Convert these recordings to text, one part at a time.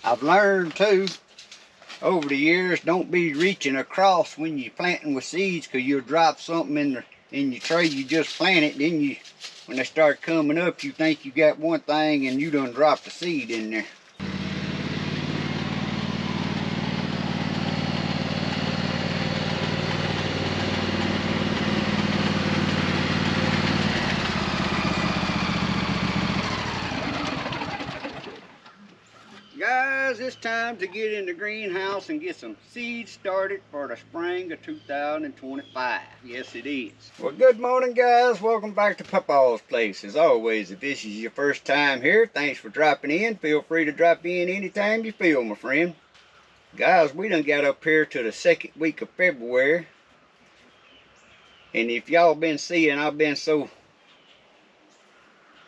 I've learned too over the years, don't be reaching across when you're planting with seeds, because you'll drop something in your tray you just planted. Then when they start coming up, you think you got one thing and you done dropped the seed in there. Guys, it's time to get in the greenhouse and get some seeds started for the spring of 2025. Yes, it is. Well, good morning, guys. Welcome back to Papaw's place. As always, if this is your first time here, thanks for dropping in. Feel free to drop in anytime you feel, my friend. Guys, we done got up here to the second week of February. And if y'all been seeing, I've been so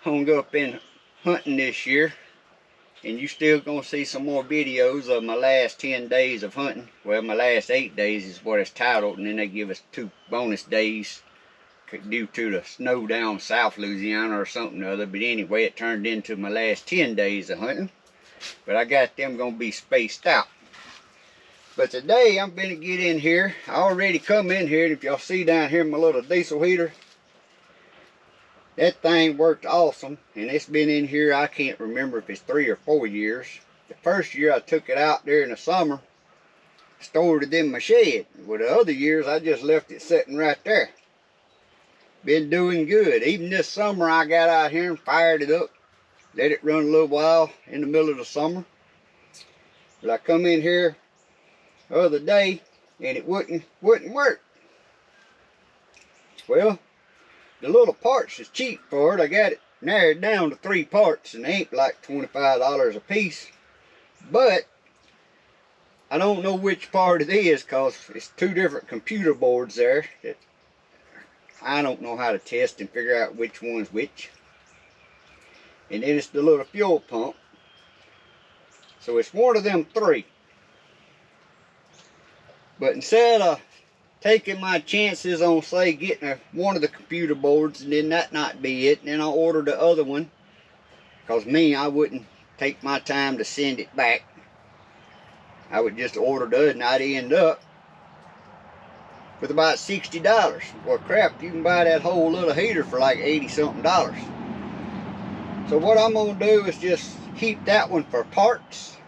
hung up in hunting this year. And you still gonna see some more videos of my last 10 days of hunting. Well, my last 8 days is what it's titled, and then they give us 2 bonus days due to the snow down South Louisiana or something or other. But anyway, it turned into my last 10 days of hunting. But I got them gonna be spaced out. But today I'm gonna get in here. I already come in here, and if y'all see down here my little diesel heater, that thing worked awesome, and it's been in here, I can't remember if it's 3 or 4 years. The first year I took it out there in the summer, stored it in my shed. Well, the other years I just left it sitting right there. Been doing good. Even this summer I got out here and fired it up, let it run a little while in the middle of the summer. But I come in here the other day and it wouldn't work. Well, the little parts is cheap for it. I got it narrowed down to 3 parts, and they ain't like $25 a piece. But I don't know which part it is, because it's 2 different computer boards there that I don't know how to test and figure out which one's which. And then it's the little fuel pump. So it's one of them 3. But instead of taking my chances on, say, getting one of the computer boards and then that not be it, and then I'll order the other one, because I wouldn't take my time to send it back. I would just order the other, and I'd end up with about $60. Well, crap, you can buy that whole little heater for like $80-something. So what I'm going to do is just keep that one for parts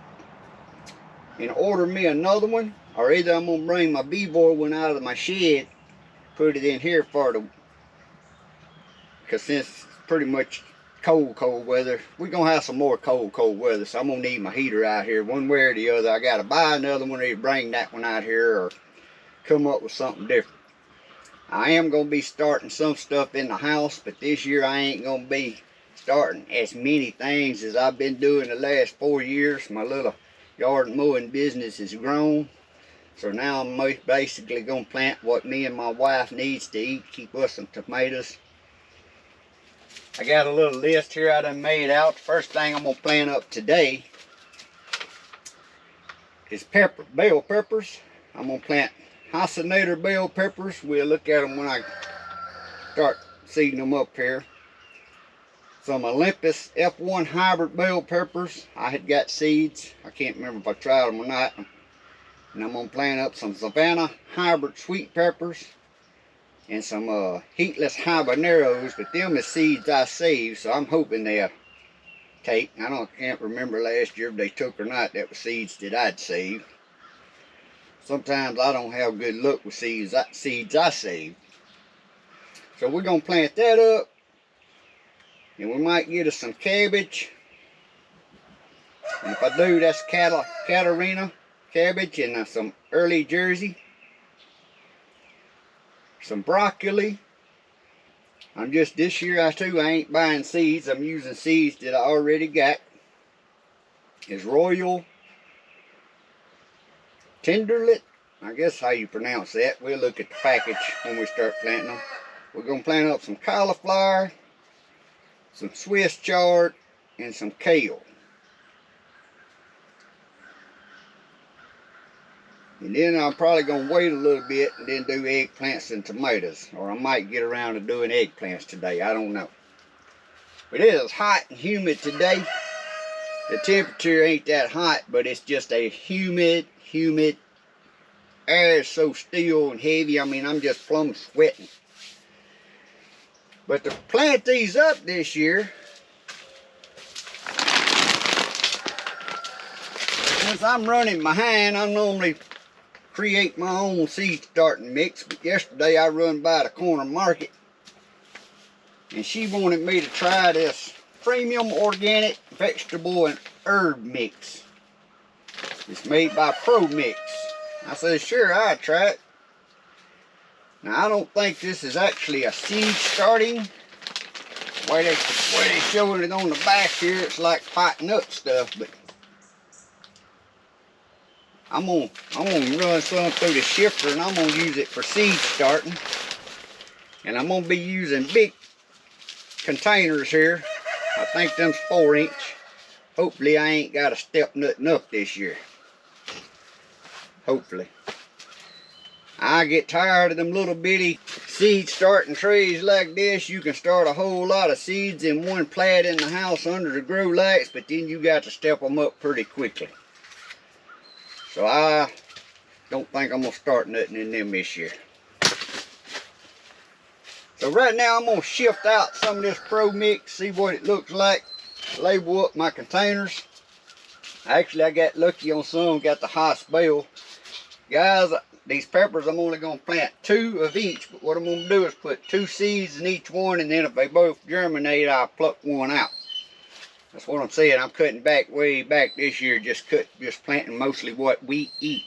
and order me another one. Or either I'm going to bring my B-board one out of my shed, put it in here for the, because since it's pretty much cold weather, we're going to have some more cold weather, so I'm going to need my heater out here one way or the other. I got to buy another one or either bring that one out here or come up with something different. I am going to be starting some stuff in the house, but this year I ain't going to be starting as many things as I've been doing the last 4 years. My little yard mowing business has grown. So now I'm basically going to plant what me and my wife needs to eat, keep us some tomatoes. I got a little list here I done made out. The first thing I'm going to plant up today is bell peppers. I'm going to plant Hycenator bell peppers. We'll look at them when I start seeding them up here. Some Olympus F1 hybrid bell peppers. I had got seeds. I can't remember if I tried them or not. And I'm going to plant up some Savannah hybrid sweet peppers and some heatless habaneros, but them is seeds I saved, so I'm hoping they'll take. I can't remember last year if they took or not. That was seeds that I'd saved. Sometimes I don't have good luck with seeds I saved. So we're going to plant that up, and we might get us some cabbage. And if I do, that's Catarina cabbage and some early Jersey, some broccoli. This year I ain't buying seeds. I'm using seeds that I already got. Is Royal Tenderlet, I guess how you pronounce that. We'll look at the package when we start planting them. We're going to plant up some cauliflower, some Swiss chard, and some kale. And then I'm probably going to wait a little bit and then do eggplants and tomatoes. Or I might get around to doing eggplants today. I don't know. But it is hot and humid today. The temperature ain't that hot, but it's just a humid. Air is so still and heavy. I mean, I'm just plumb sweating. But to plant these up this year, since I'm running behind, I normally create my own seed starting mix. But yesterday I run by the corner market and she wanted me to try this premium organic vegetable and herb mix. It's made by Pro Mix. I said, sure, I'll try it. Now, I don't think this is actually a seed starting. The way they showing it on the back here, it's like pot nut stuff, but I'm gonna run some through the shifter and I'm gonna use it for seed starting. And I'm gonna be using big containers here. I think them's 4-inch. Hopefully I ain't got to step nothing up this year. Hopefully. I get tired of them little bitty seed starting trays like this. You can start a whole lot of seeds in one plat in the house under the grow lights, but then you got to step them up pretty quickly. So I don't think I'm gonna start nothing in them this year. So right now I'm gonna shift out some of this Pro Mix, see what it looks like, label up my containers. Actually, I got lucky on some, got the high spell. Guys, these peppers I'm only gonna plant 2 of each, but what I'm gonna do is put 2 seeds in each one, and then if they both germinate, I'll pluck one out. That's what I'm saying. I'm cutting back way back this year, just planting mostly what we eat.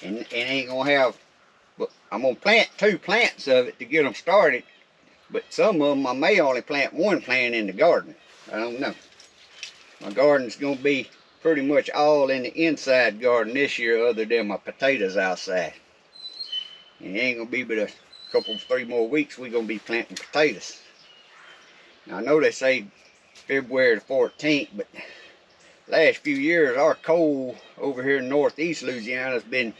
And ain't gonna have, but I'm gonna plant 2 plants of it to get them started. But some of them I may only plant 1 plant in the garden. I don't know. My garden's gonna be pretty much all in the inside garden this year, other than my potatoes outside. And it ain't gonna be but a couple, 3 more weeks we're gonna be planting potatoes. Now I know they say February the 14th, but last few years our cold over here in northeast Louisiana has been,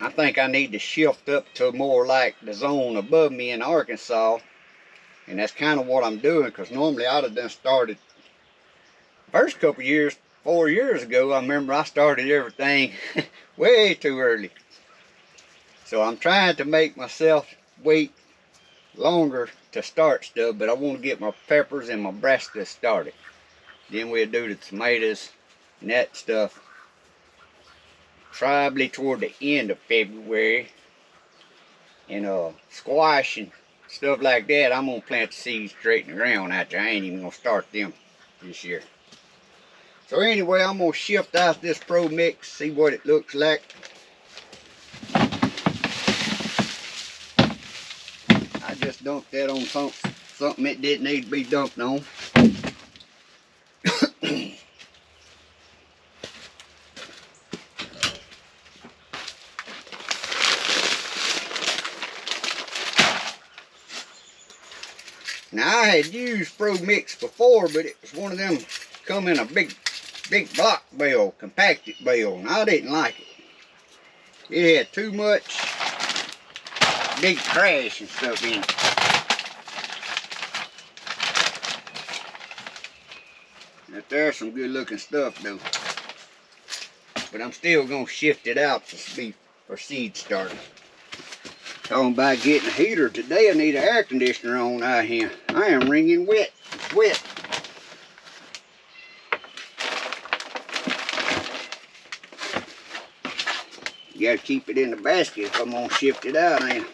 I think I need to shift up to more like the zone above me in Arkansas. And that's kind of what I'm doing, because normally I'd have done started first couple years, 4 years ago. I remember I started everything way too early. So I'm trying to make myself wait longer to start stuff, but I want to get my peppers and my brassicas started. Then we'll do the tomatoes and that stuff probably toward the end of February. And squash and stuff like that, I'm gonna plant the seeds straight in the ground out there. I ain't even gonna start them this year. So anyway, I'm gonna shift out this Pro Mix, see what it looks like. I just dumped that on something it didn't need to be dumped on. Now I had used Pro Mix before, but it was one of them come in a big block bale, compacted bale, and I didn't like it. It had too much big trash and stuff in it. But there's some good looking stuff though. But I'm still gonna shift it out to be for seed starting. Talking about getting a heater today, I need an air conditioner on out here. I am wringing wet. It's wet. You gotta keep it in the basket if I'm gonna shift it out now.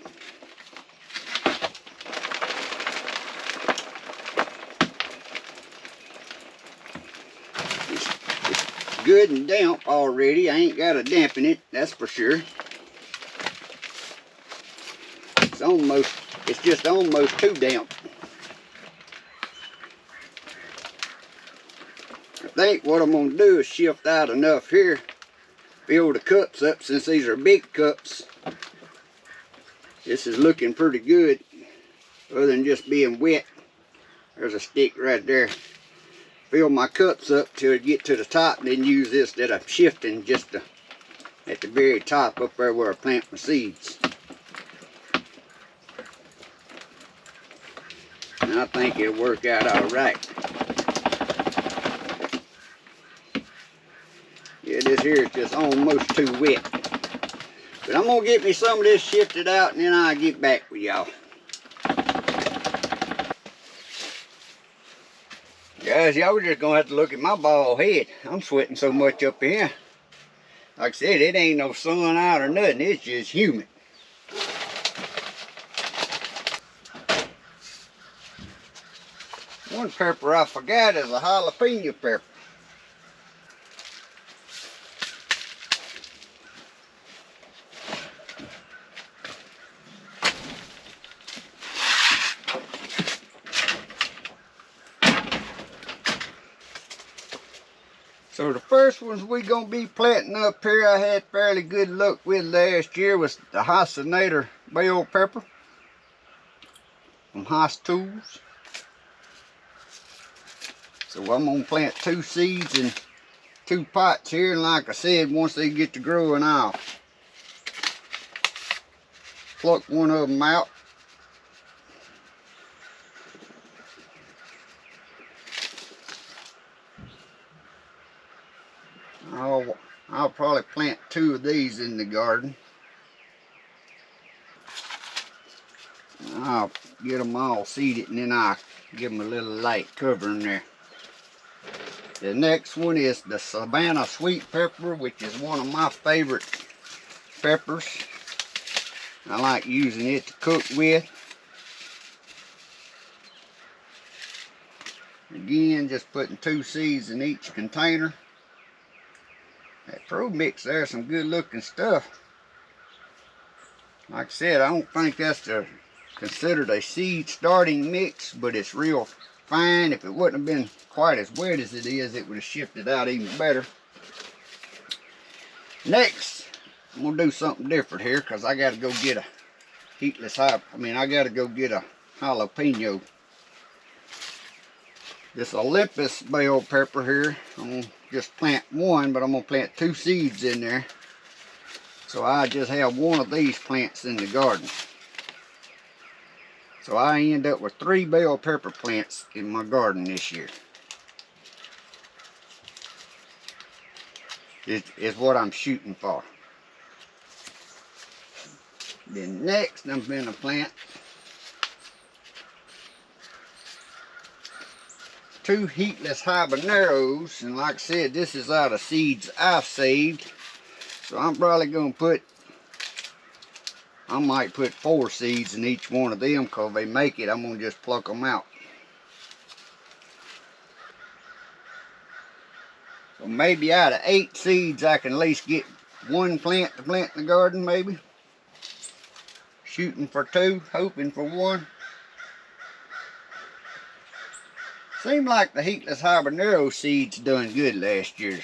It's good and damp already. I ain't gotta dampen it, that's for sure. It's just almost too damp. I think what I'm gonna do is shift out enough here, fill the cups up, since these are big cups. This is looking pretty good, other than just being wet. There's a stick right there. Fill my cups up till it get to the top, and then use this that I'm shifting just at the very top up there where I plant my seeds. And I think it'll work out all right. This here is just almost too wet. But I'm gonna get me some of this shifted out and then I'll get back with y'all. Guys, y'all just gonna have to look at my bald head. I'm sweating so much up here. Like I said, it ain't no sun out or nothing. It's just humid. One pepper I forgot is a jalapeno pepper. So the first ones we gonna be planting up here I had fairly good luck with last year was the Hycenator bell pepper from Haas Tools. So I'm gonna plant 2 seeds in 2 pots here, and like I said, once they get to growing, I'll pluck one of them out. I'll probably plant 2 of these in the garden. I'll get them all seeded and then I'll give them a little light covering there. The next one is the Savannah sweet pepper, which is one of my favorite peppers. I like using it to cook with. Again, just putting 2 seeds in each container. That Pro Mix there's some good looking stuff. Like I said, I don't think that's considered a seed starting mix, but it's real fine. If it wouldn't have been quite as wet as it is, it would have shifted out even better. Next, I'm gonna do something different here because I got to go get a I got to go get a jalapeno. This Olympus bell pepper here, I'm going to just plant 1, but I'm going to plant 2 seeds in there. So I just have 1 of these plants in the garden. So I end up with 3 bell pepper plants in my garden this year. Is what I'm shooting for. Then next I'm going to plant 2 heatless habaneros, and like I said, this is out of seeds I've saved. So I'm probably going to I might put 4 seeds in each one of them, because if they make it, I'm going to just pluck them out. So maybe out of 8 seeds, I can at least get 1 plant to plant in the garden, maybe. Shooting for 2, hoping for 1. Seemed like the heatless habanero seeds done good last year.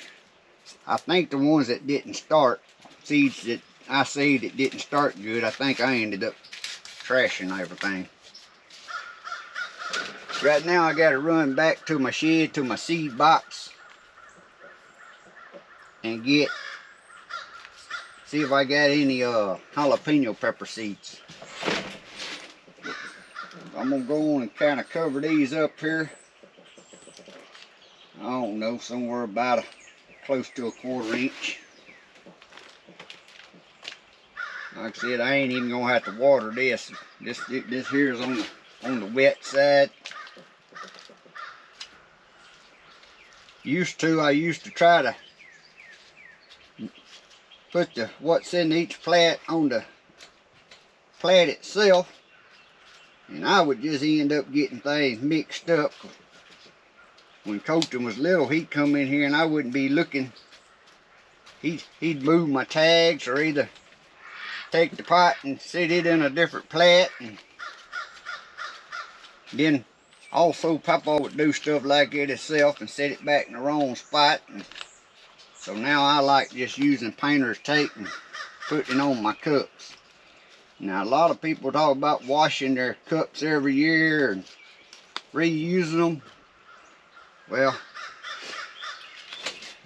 I think the ones that didn't start, seeds that I saved that didn't start good, I think I ended up trashing everything. Right now I got to run back to my shed, to my seed box, and see if I got any jalapeno pepper seeds. I'm going to go on and kind of cover these up here. I don't know, somewhere about close to a 1/4 inch. Like I said, I ain't even gonna have to water this. This here is on the wet side. I used to try to put what's in each plat on the plat itself, and I would just end up getting things mixed up. When Colton was little, he'd come in here and I wouldn't be looking. He'd move my tags, or either take the pot and set it in a different plat. And then also Papaw would do stuff like it himself and set it back in the wrong spot. And so now I like just using painter's tape and putting it on my cups. Now a lot of people talk about washing their cups every year and reusing them. Well,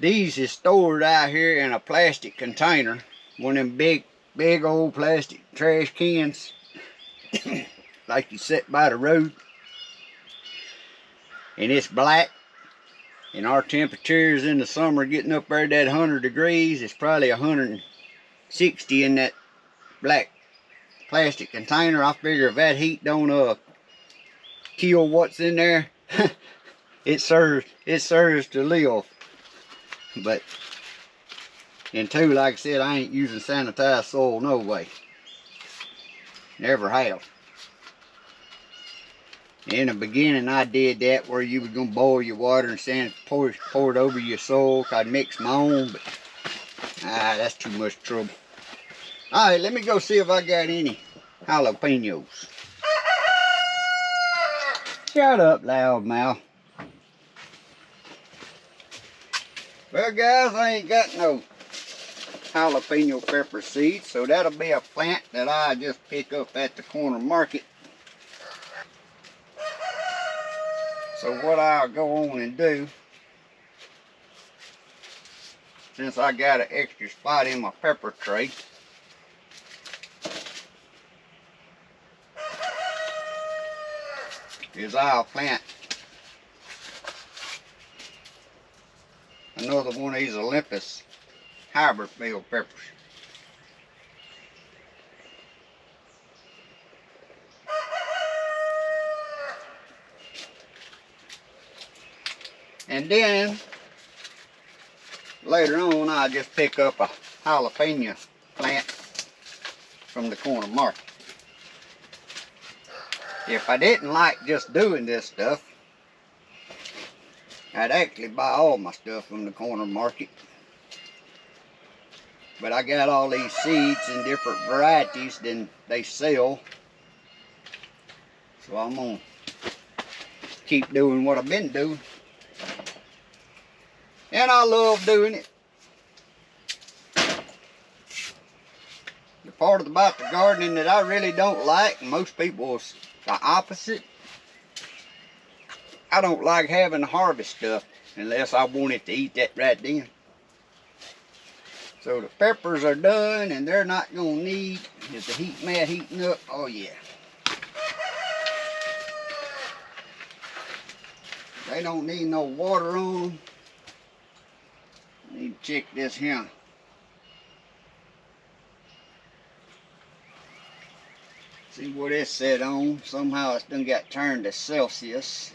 these is stored out here in a plastic container, one of them big old plastic trash cans like you set by the road, and it's black. And our temperatures in the summer getting up there at that 100 degrees, it's probably 160 in that black plastic container. I figure if that heat don't kill what's in there, it serves to live. But and two, like I said, I ain't using sanitized soil no way. Never have. In the beginning, I did that where you was gonna boil your water and pour it over your soil. I'd mix my own, but that's too much trouble. All right, let me go see if I got any jalapenos. Shut up, loudmouth. Well, guys, I ain't got no jalapeno pepper seeds, so that'll be a plant that I just pick up at the corner market. So what I'll go on and do, since I got an extra spot in my pepper tray, is I'll plant another one of these Olympus hybrid bell peppers. And then later on, I'll just pick up a jalapeno plant from the corner market. If I didn't like just doing this stuff, I'd actually buy all my stuff from the corner market. But I got all these seeds in different varieties than they sell. So I'm gonna keep doing what I've been doing. And I love doing it. The part about the gardening that I really don't like, and most people is the opposite, I don't like having to harvest stuff unless I want it to eat that right then. So the peppers are done, and they're not gonna need, is the heat mat heating up? Oh yeah. They don't need no water on them. Need to check this here. See what it's set on. Somehow it's done got turned to Celsius.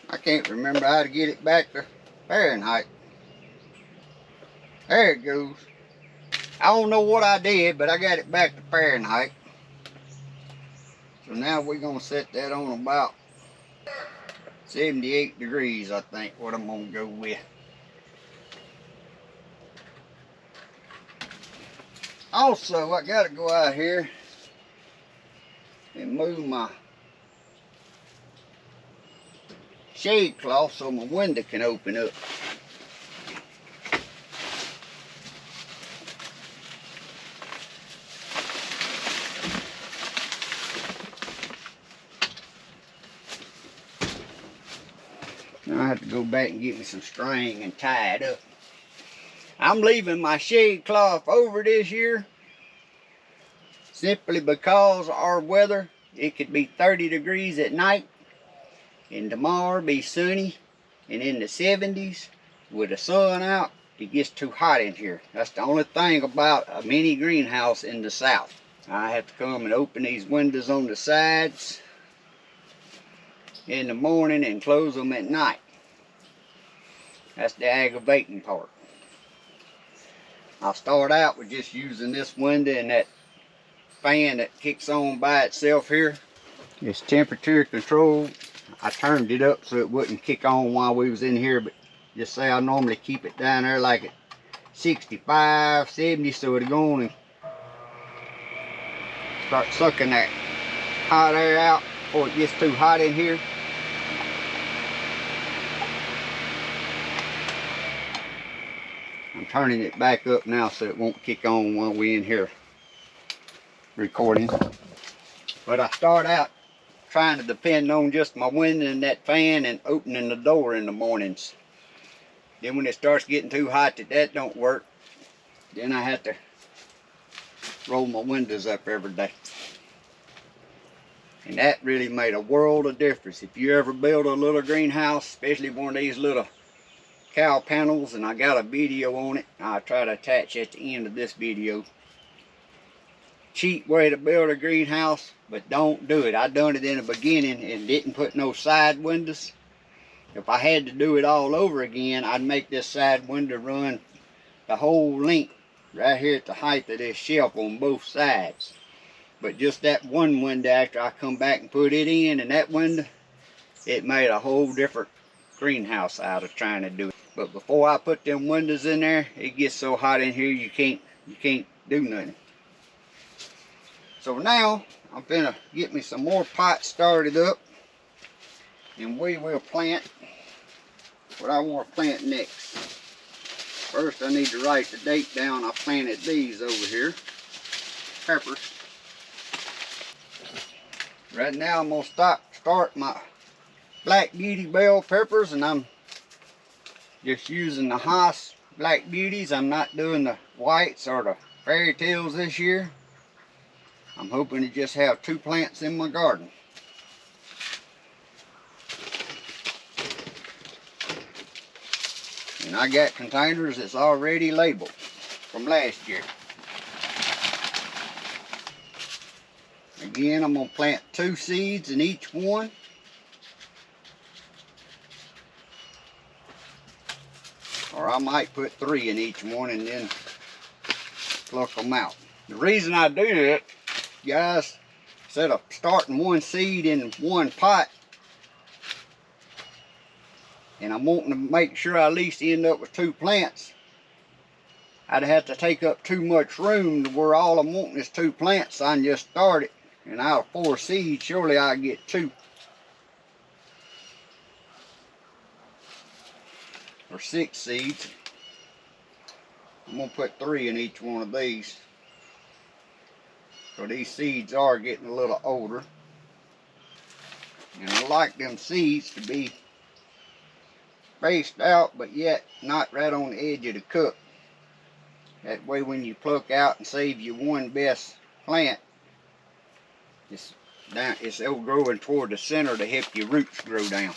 I can't remember how to get it back to Fahrenheit. There it goes. I don't know what I did, but I got it back to Fahrenheit. So now we're going to set that on about 78 degrees, I think, what I'm going to go with. Also, I got to go out here and move my shade cloth so my window can open up. Now I have to go back and get me some string and tie it up. I'm leaving my shade cloth over this year simply because our weather, it could be 30 degrees at night and tomorrow be sunny and in the 70s with the sun out. It gets too hot in here. That's the only thing about a mini greenhouse in the south. I have to come and open these windows on the sides in the morning and close them at night. That's the aggravating part. I'll start out with just using this window and that fan that kicks on by itself here. It's temperature controlled. I turned it up so it wouldn't kick on while we was in here, but just say I normally keep it down there like at 65, 70, so it'll go on and start sucking that hot air out before it gets too hot in here. I'm turning it back up now so it won't kick on while we're in here recording. But I start out trying to depend on just my window and that fan and opening the door in the mornings. Then when it starts getting too hot that don't work, then I have to roll my windows up every day. And that really made a world of difference. If you ever build a little greenhouse, especially one of these little cow panels, and I got a video on it, I'll try to attach at the end of this video. Cheap way to build a greenhouse, but don't do it. I done it in the beginning and didn't put no side windows. If I had to do it all over again, I'd make this side window run the whole length right here at the height of this shelf on both sides. But just that one window, after I come back and put it in, and that window, it made a whole different greenhouse out of trying to do it. But before I put them windows in there, it gets so hot in here you can't do nothing. So now I'm gonna get me some more pots started up, and we will plant what I want to plant next. First I need to write the date down. I planted these over here, peppers. Right now I'm going to start my Black Beauty bell peppers, and I'm just using the Haas Black Beauties. I'm not doing the whites or the fairy tales this year. I'm hoping to just have 2 plants in my garden. And I got containers that's already labeled from last year. Again, I'm going to plant 2 seeds in each one. Or I might put 3 in each one and then pluck them out. The reason I do that, guys, instead of starting 1 seed in 1 pot, and I'm wanting to make sure I at least end up with 2 plants, I'd have to take up too much room to where all I'm wanting is 2 plants. So I can just start it, and out of 4 seeds, surely I'll get 2. Or 6 seeds. I'm going to put 3 in each one of these. So these seeds are getting a little older. And I like them seeds to be spaced out, but yet not right on the edge of the cup. That way when you pluck out and save you one best plant, it's growing toward the center to help your roots grow down.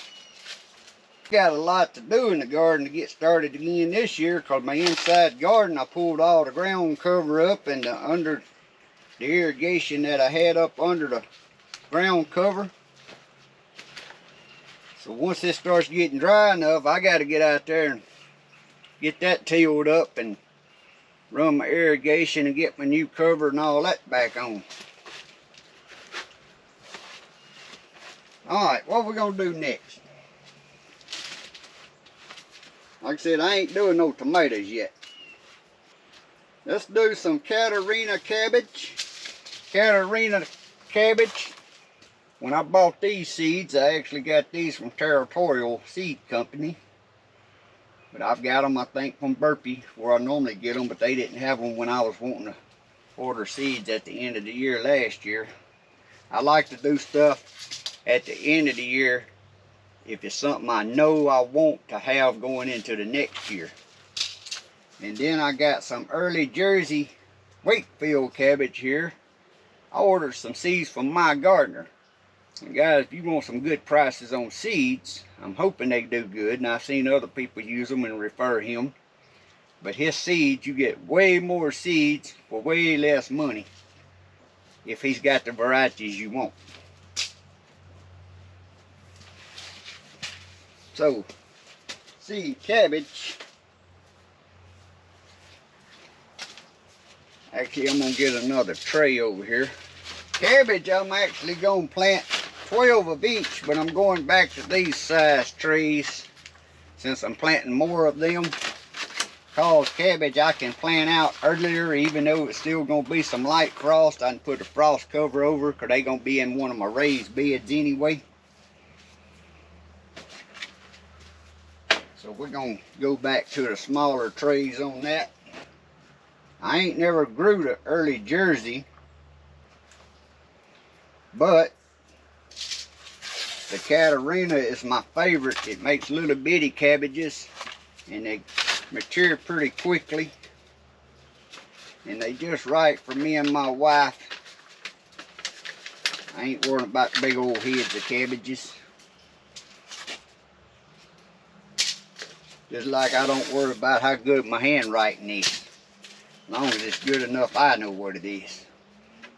Got a lot to do in the garden to get started again this year, because my inside garden, I pulled all the ground cover up and under the irrigation that I had up under the ground cover. So once this starts getting dry enough, I got to get out there and get that tilled up and run my irrigation and get my new cover and all that back on. Alright, what we're going to do next? Like I said, I ain't doing no tomatoes yet. Let's do some Catarina cabbage. Catarina cabbage. When I bought these seeds, I actually got these from Territorial Seed Company. But I've got them, I think, from Burpee, where I normally get them, but they didn't have them when I was wanting to order seeds at the end of the year last year. I like to do stuff at the end of the year if it's something I know I want to have going into the next year. And then I got some early Jersey Wakefield cabbage here. I ordered some seeds from My Gardener. And guys, if you want some good prices on seeds, I'm hoping they do good, and I've seen other people use them and refer him. But his seeds, you get way more seeds for way less money if he's got the varieties you want. So, seed cabbage. Actually, I'm going to get another tray over here. Cabbage, I'm actually going to plant 12 of each, but I'm going back to these size trays since I'm planting more of them. Cause cabbage I can plant out earlier, even though it's still going to be some light frost. I can put a frost cover over because they're going to be in one of my raised beds anyway. So we're going to go back to the smaller trays on that. I ain't never grew the early Jersey, but the Catarina is my favorite. It makes little bitty cabbages and they mature pretty quickly, and they just right for me and my wife. I ain't worrying about the big old heads of cabbages. Just like I don't worry about how good my handwriting is. As long as it's good enough, I know what it is.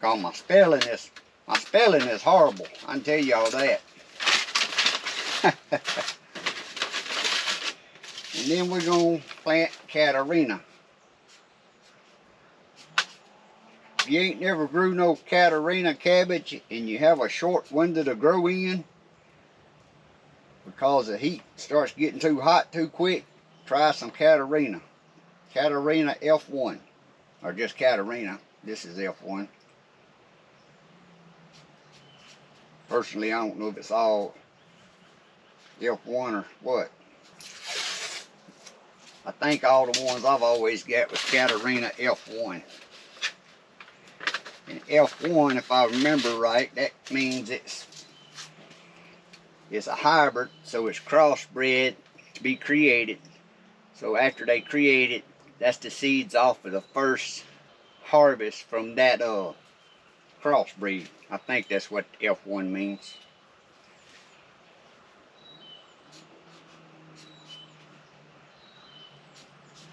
Cause my spelling is horrible. I can tell y'all that. And then we're gonna plant Catarina. If you ain't never grew no Catarina cabbage and you have a short window to grow in, because the heat starts getting too hot too quick, try some Catarina. Catarina F1, or just Catarina. This is F1. Personally, I don't know if it's all F1 or what. I think all the ones I've always got was Catarina F1. And F1, if I remember right, that means it's a hybrid, so it's crossbred to be created. So after they create it, that's the seeds off of the first harvest from that crossbreed. I think that's what F1 means.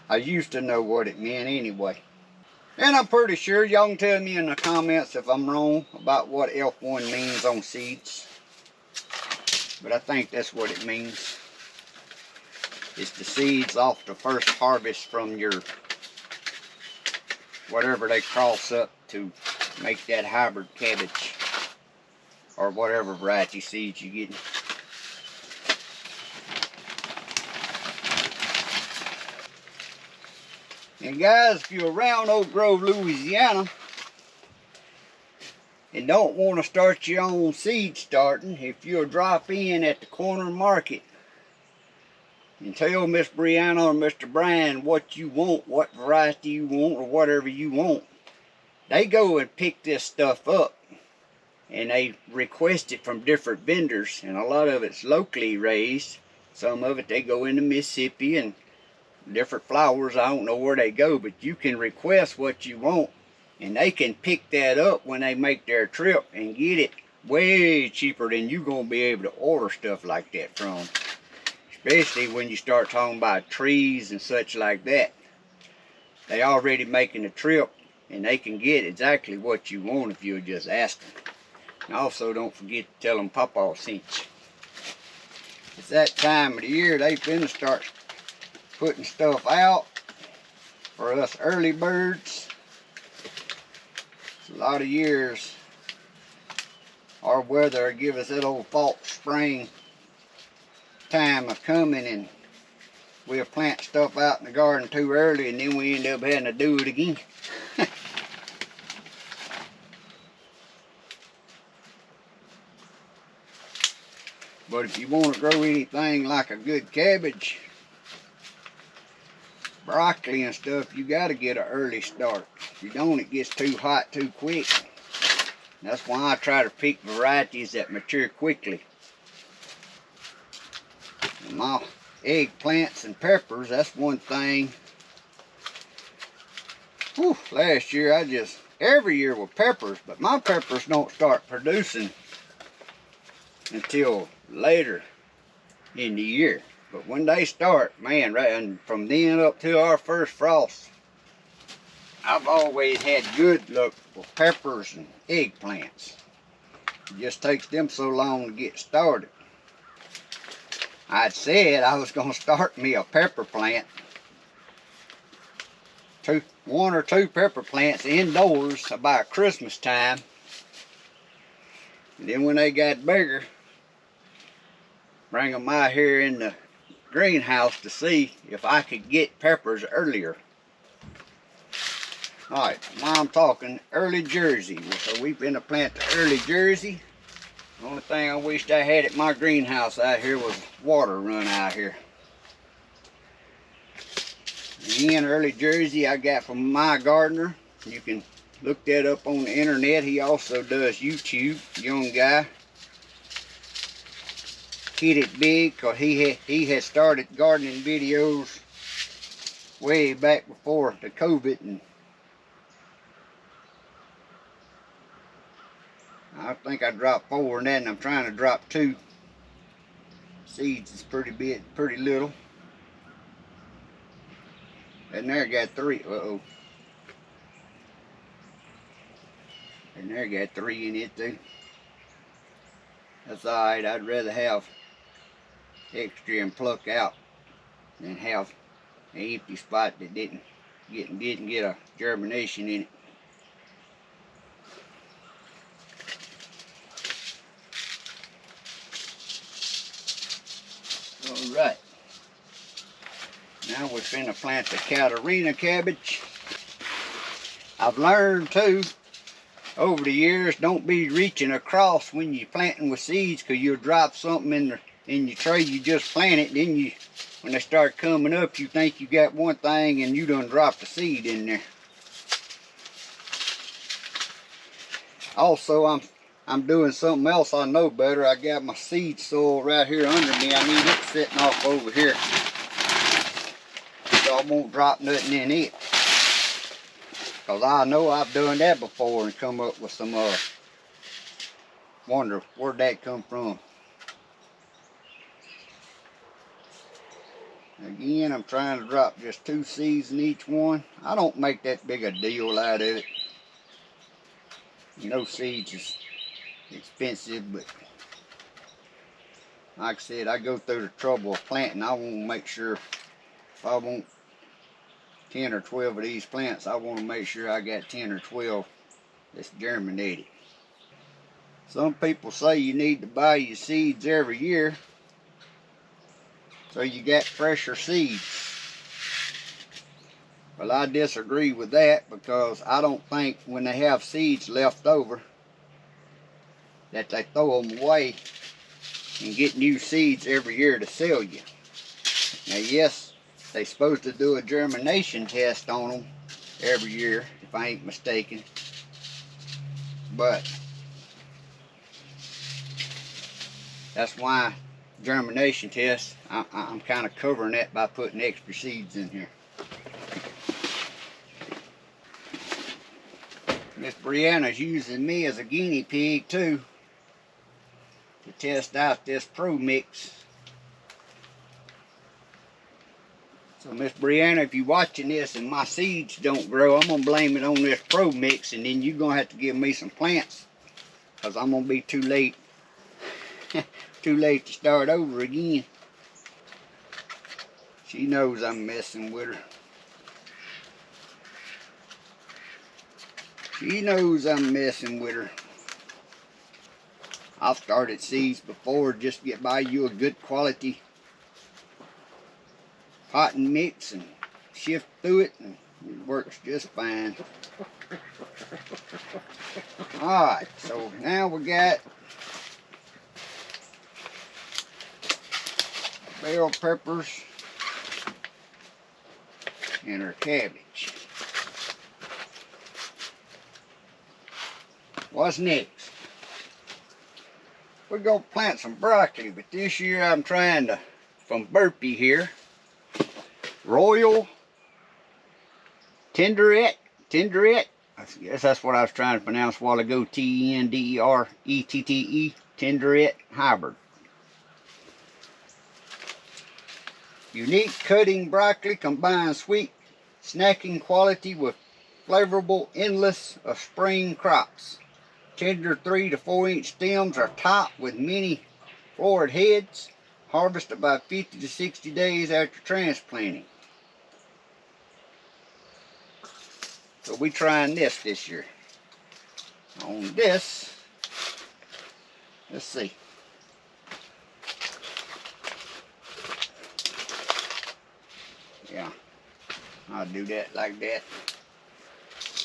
I used to know what it meant anyway. And I'm pretty sure y'all can tell me in the comments if I'm wrong about what F1 means on seeds. But I think that's what it means. It's the seeds off the first harvest from your whatever they cross up to make that hybrid cabbage. Or whatever variety seeds you get. And guys, if you're around Oak Grove, Louisiana, and don't want to start your own seed starting, if you'll drop in at the corner market and tell Miss Brianna or Mr. Brian what you want, what variety you want, or whatever you want, they go and pick this stuff up. And they request it from different vendors, and a lot of it's locally raised. Some of it they go into Mississippi, and different flowers, I don't know where they go, but you can request what you want, and they can pick that up when they make their trip and get it way cheaper than you're going to be able to order stuff like that from. Especially when you start talking about trees and such like that. They already making a trip, and they can get exactly what you want if you'll just ask them. And also, don't forget to tell them Papaw sent you. It's that time of the year they finna start putting stuff out for us early birds. It's a lot of years our weather give us that old false spring time of coming, and we'll plant stuff out in the garden too early, and then we end up having to do it again. But if you want to grow anything like a good cabbage, broccoli and stuff, you got to get an early start. If you don't, it gets too hot too quick. That's why I try to pick varieties that mature quickly. And my eggplants and peppers, that's one thing. Whew, last year every year with peppers, but my peppers don't start producing until later in the year. But when they start, man, right, and from then up to our first frost, I've always had good luck with peppers and eggplants. It just takes them so long to get started. I'd said I was going to start me a pepper plant. One or two pepper plants indoors about Christmas time. And then when they got bigger, bring them out here in the greenhouse to see if I could get peppers earlier. Alright, now I'm talking early Jersey. So we've been to plant the early Jersey. The only thing I wished I had at my greenhouse out here was water run out here. Again, early Jersey I got from my gardener. You can look that up on the internet. He also does YouTube, young guy. Hit it big because he had started gardening videos way back before the COVID, and I think I dropped 4 in that, and I'm trying to drop 2. Seeds is pretty big, pretty little. And there got 3. Uh-oh. And there got 3 in it too. That's alright. I'd rather have extra and pluck out than have an empty spot that didn't get a germination in it. Alright. Now we're finna plant the Catarina cabbage. I've learned too, over the years, don't be reaching across when you're planting with seeds, because you'll drop something in your tray you just planted. Then you, when they start coming up, you think you got one thing and you done dropped a seed in there. Also, I'm doing something else I know better. I got my seed soil right here under me. I need it sitting off over here, so I won't drop nothing in it. Because I know I've done that before and come up with some, wonder where'd that come from. Again, I'm trying to drop just 2 seeds in each one. I don't make that big a deal out of it. You know, seeds is expensive, but like I said, I go through the trouble of planting. I want to make sure, if I want 10 or 12 of these plants, I want to make sure I got 10 or 12 that's germinated. Some people say you need to buy your seeds every year so you got fresher seeds. Well, I disagree with that, because I don't think when they have seeds left over that they throw them away and get new seeds every year to sell you. Now, yes, they're supposed to do a germination test on them every year, if I ain't mistaken. But that's why germination test, I'm kind of covering that by putting extra seeds in here. Miss Brianna's using me as a guinea pig too to test out this Pro Mix. So Miss Brianna, if you're watching this and my seeds don't grow, I'm going to blame it on this Pro Mix, and then you're going to have to give me some plants, because I'm going to be too late. Too late to start over again. She knows I'm messing with her. She knows I'm messing with her. I've started seeds before just to get by you a good quality cotton mix and shift through it, and it works just fine. Alright, so now we got bell peppers and our cabbage. What's next? We're going to plant some broccoli, but this year I'm trying to, from Burpee here, Royal Tenderette. I guess that's what I was trying to pronounce a while ago. Tenderette, Tenderette hybrid. Unique cutting broccoli combines sweet snacking quality with flavorful endless of spring crops. Tender 3 to 4 inch stems are topped with many forward heads, harvested about 50 to 60 days after transplanting. So we're trying this year. On this, let's see. Yeah, I'll do that like that.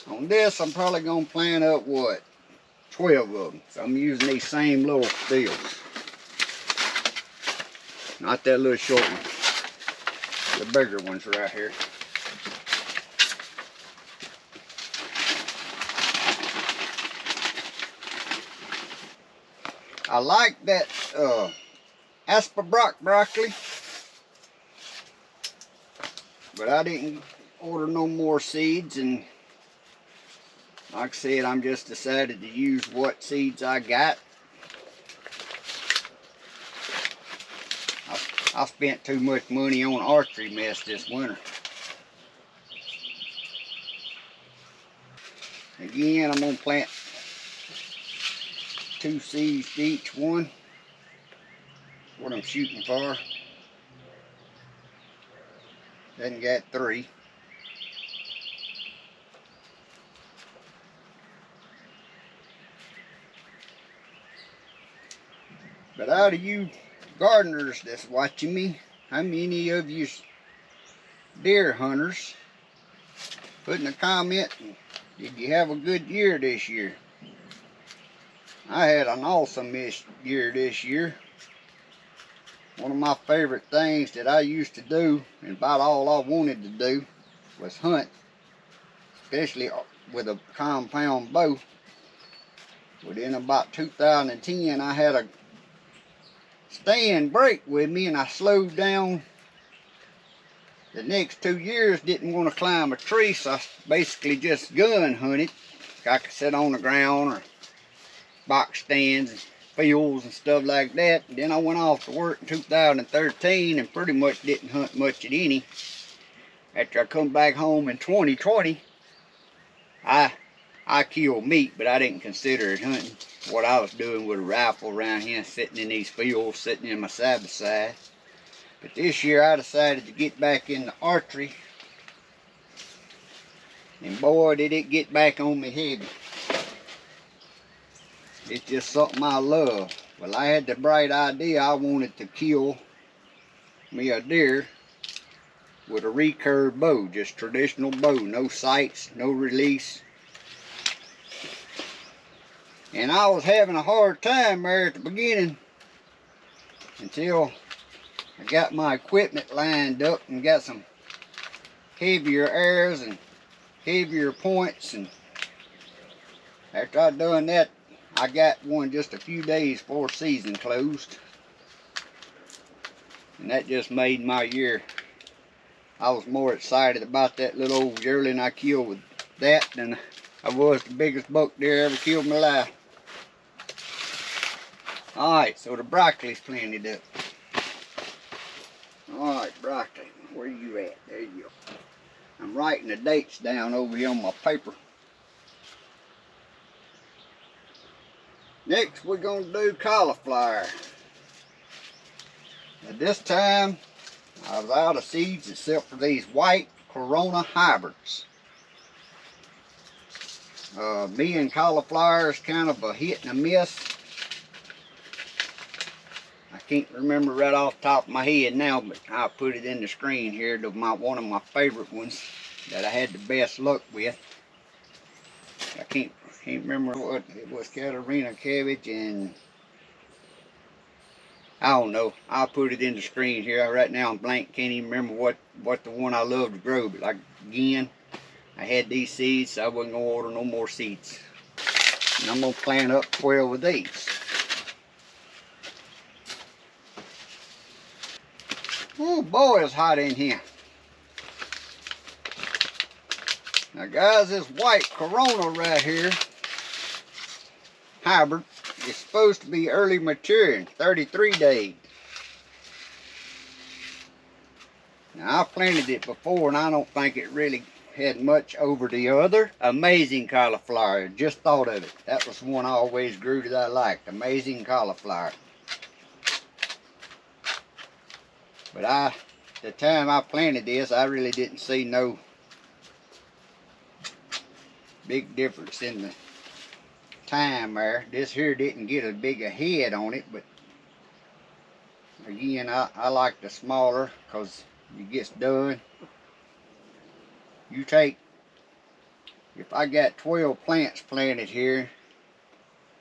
On this, I'm probably going to plant up, what, 12 of them. So I'm using these same little deals. Not that little short one. The bigger ones right here. I like that Asperbrock broccoli, but I didn't order no more seeds, and Like I said, I'm just decided to use what seeds I got. I spent too much money on archery mess this winter. Again, I'm going to plant 2 seeds to each one. What I'm shooting for. Then got 3. But out of you gardeners that's watching me, how many of you deer hunters, put in a comment, did you have a good year this year? I had an awesome year this year. One of my favorite things that I used to do, and about all I wanted to do, was hunt, especially with a compound bow. Within about 2010, I had a stand break with me, and I slowed down. The next 2 years didn't want to climb a tree, so I basically just gun hunted. I could sit on the ground or box stands and fields and stuff like that. And then I went off to work in 2013 and pretty much didn't hunt much at any. After I come back home in 2020, I killed meat, but I didn't consider it hunting. What I was doing with a rifle around here, sitting in these fields, sitting in my side-by-side. But this year I decided to get back into archery. And boy, did it get back on me heavy. It's just something I love. Well, I had the bright idea I wanted to kill me a deer with a recurve bow, just traditional bow, no sights, no release. And I was having a hard time there at the beginning until I got my equipment lined up and got some heavier arrows and heavier points. And after I done that, I got one just a few days before season closed. And that just made my year. I was more excited about that little old yearling I killed with that than I was the biggest buck deer I ever killed in my life. Alright, so the broccoli's planted up. Alright, broccoli, where you at? There you go. I'm writing the dates down over here on my paper. Next, we're going to do cauliflower. At this time, I was out of seeds except for these white Corona hybrids. Me and cauliflower is kind of a hit and a miss. I can't remember right off the top of my head now, but I'll put it in the screen here to one of my favorite ones that I had the best luck with. I can't remember what it was. Katarina cabbage and I don't know. I'll put it in the screen here. Right now I'm blank. Can't even remember what the one I love to grow. But like again, I had these seeds, so I wasn't gonna order no more seeds. And I'm gonna plant up 12 of these. Oh boy, it's hot in here. Now guys, this white Corona right here, hybrid, is supposed to be early maturing, 33 days. Now I've planted it before and I don't think it really had much over the other. Amazing cauliflower, just thought of it. That was one I always grew that I liked, amazing cauliflower. But the time I planted this, I really didn't see no big difference in the time there. This here didn't get a big head on it, but again, I like the smaller because it gets done. You take, if I got 12 plants planted here,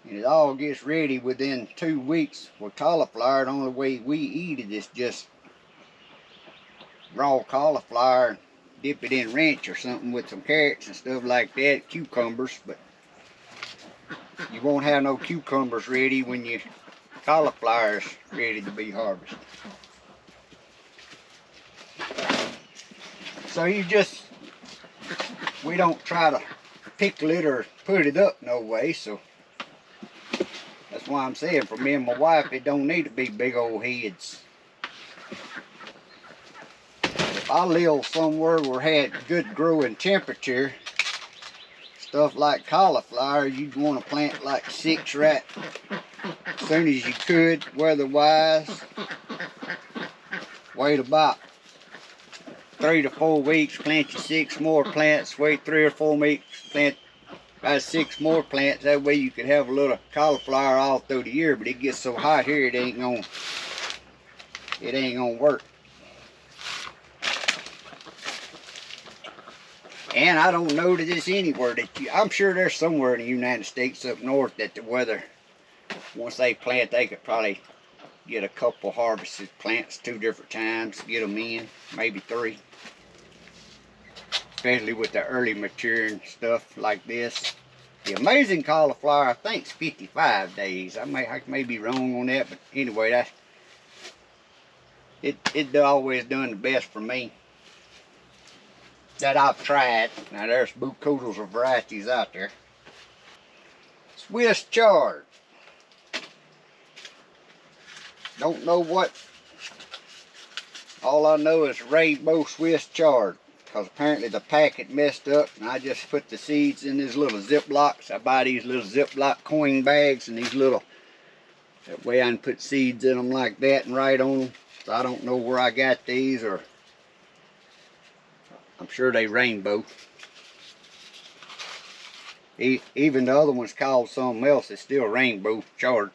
and it all gets ready within 2 weeks, for cauliflower, the only way we eat it is just raw cauliflower, dip it in ranch or something with some carrots and stuff like that, cucumbers, but you won't have no cucumbers ready when your cauliflower is ready to be harvested. So we don't try to pickle it or put it up no way, so that's why I'm saying for me and my wife, it don't need to be big old heads. If I live somewhere where had good growing temperature, stuff like cauliflower, you'd want to plant like 6 right as soon as you could, weather-wise. Wait about 3 to 4 weeks, plant you 6 more plants. Wait 3 or 4 weeks, plant about 6 more plants. That way you could have a little cauliflower all through the year. But it gets so hot here, it ain't gonna work. And I don't know that it's anywhere that I'm sure there's somewhere in the United States up north that the weather, once they plant, they could probably get a couple harvested plants 2 different times, get them in, maybe 3. Especially with the early maturing stuff like this. The amazing cauliflower, I think, is 55 days. I may be wrong on that, but anyway, it always done the best for me that I've tried. Now there's bucoodles of varieties out there. Swiss chard. Don't know what. All I know is rainbow Swiss chard, because apparently the packet messed up, and I just put the seeds in these little Ziplocs. I buy these little Ziploc coin bags, and these little, that way I can put seeds in them like that and write on them. So I don't know where I got these, or I'm sure they rainbow. Even the other one's called something else, it's still rainbow chard.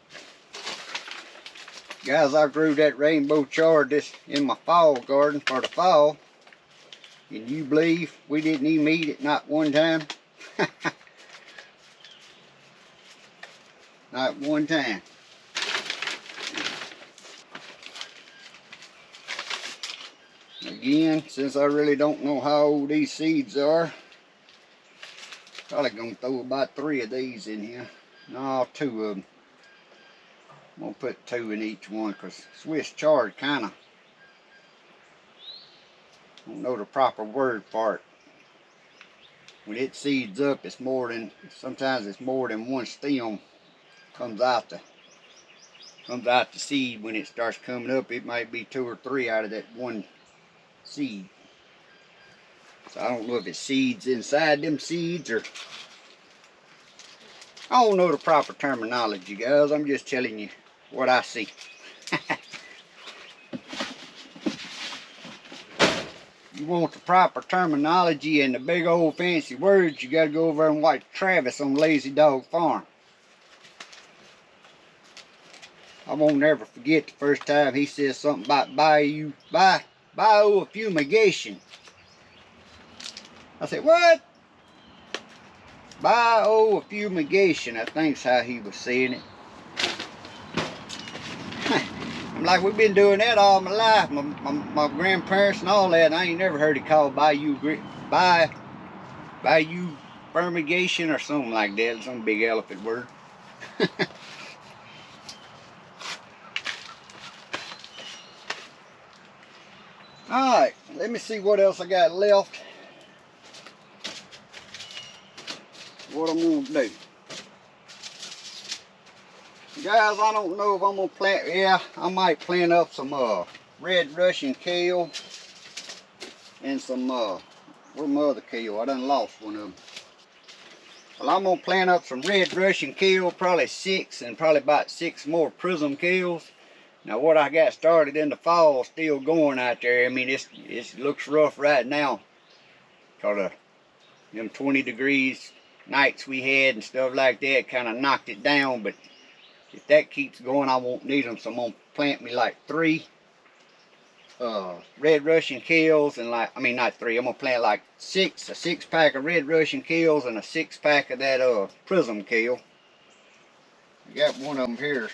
Guys, I grew that rainbow chard in my fall garden for the fall. Can you believe we didn't even eat it not one time? Not one time. Again, since I really don't know how old these seeds are, probably gonna throw about 3 of these in here. No, 2 of them. I'm gonna put 2 in each one, because Swiss chard kinda, I don't know the proper word for it. When it seeds up, it's more than, sometimes it's more than 1 stem comes out the seed. When it starts coming up, it might be 2 or 3 out of that 1 seed. So I don't know if it's seeds inside them seeds, or I don't know the proper terminology, guys. I'm just telling you what I see. You want the proper terminology and the big old fancy words, you gotta go over and watch Travis on Lazy Dog Farm. I won't never forget the first time he said something about biofumigation. I said, what? Biofumigation, I think's how he was saying it. I'm like, we've been doing that all my life, my grandparents and all that, and I ain't never heard it called biofumigation or something like that, some big elephant word. Alright, let me see what else I got left. What I'm going to do. Guys, I don't know if I'm going to plant, yeah, I might plant up some red Russian kale and some, where's my other kale? I done lost one of them. Well, I'm going to plant up some red Russian kale, probably 6, and probably about 6 more prism kales. Now what I got started in the fall still going out there. I mean, it looks rough right now because of them 20 degrees nights we had and stuff like that kind of knocked it down. But if that keeps going, I won't need them. So I'm going to plant me like 3 red Russian kales, and like, I mean not 3, I'm going to plant like a 6-pack of red Russian kales and a 6-pack of that prism kale. I got one of them here.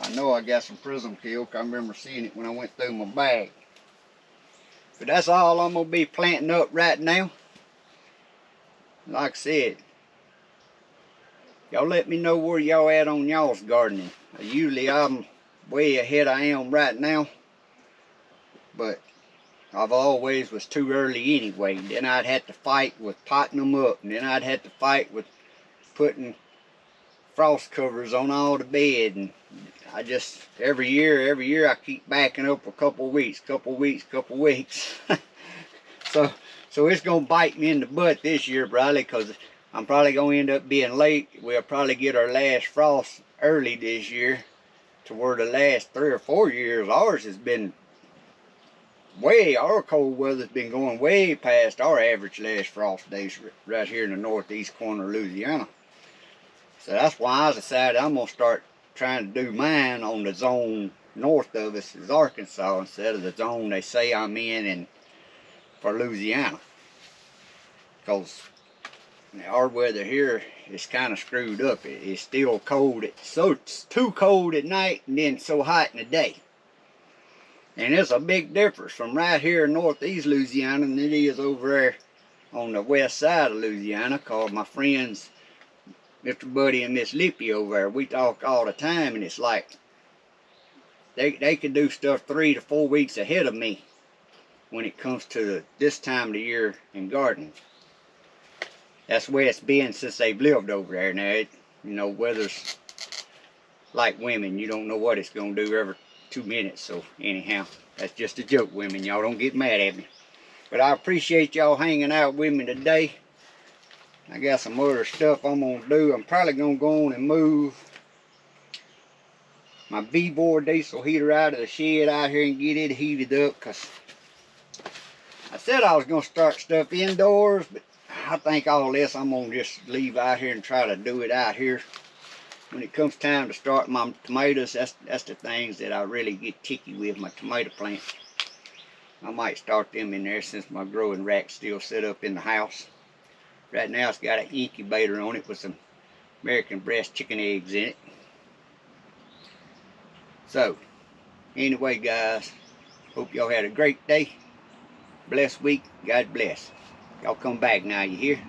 I know I got some prism kale, I remember seeing it when I went through my bag. But that's all I'm going to be planting up right now. Like I said, y'all let me know where y'all at on y'all's gardening. Usually I'm way ahead I am right now. But I've always was too early anyway. Then I'd have to fight with potting them up, and then I'd have to fight with putting frost covers on all the bed, and I just every year I keep backing up a couple weeks. So it's gonna bite me in the butt this year, probably, because I'm probably gonna end up being late. We'll probably get our last frost early this year, to where the last 3 or 4 years ours has been our cold weather's been going way past our average last frost days right here in the northeast corner of Louisiana. So that's why I decided I'm gonna start trying to do mine on the zone north of us is Arkansas, instead of the zone they say I'm in for Louisiana. Because our weather here is kind of screwed up. It's still cold. It's too cold at night and then so hot in the day. And it's a big difference from right here in northeast Louisiana than it is over there on the west side of Louisiana. Cause my friends, Mr. Buddy and Miss Lippy over there, we talk all the time, and it's like they can do stuff 3 to 4 weeks ahead of me when it comes to this time of the year in gardening. That's the way it's been since they've lived over there. Now, weather's like women. You don't know what it's going to do every 2 minutes. So anyhow, that's just a joke, women. Y'all don't get mad at me. But I appreciate y'all hanging out with me today. I got some other stuff I'm going to do. I'm probably going to go on and move my V-board diesel heater out of the shed out here and get it heated up, because I said I was going to start stuff indoors, but I think all this I'm going to just leave out here and try to do it out here. When it comes time to start my tomatoes, that's the things that I really get ticky with, my tomato plants. I might start them in there since my growing rack's still set up in the house. Right now it's got an incubator on it with some American breast chicken eggs in it. So, anyway guys, hope y'all had a great day. Blessed week. God bless. Y'all come back now, you hear?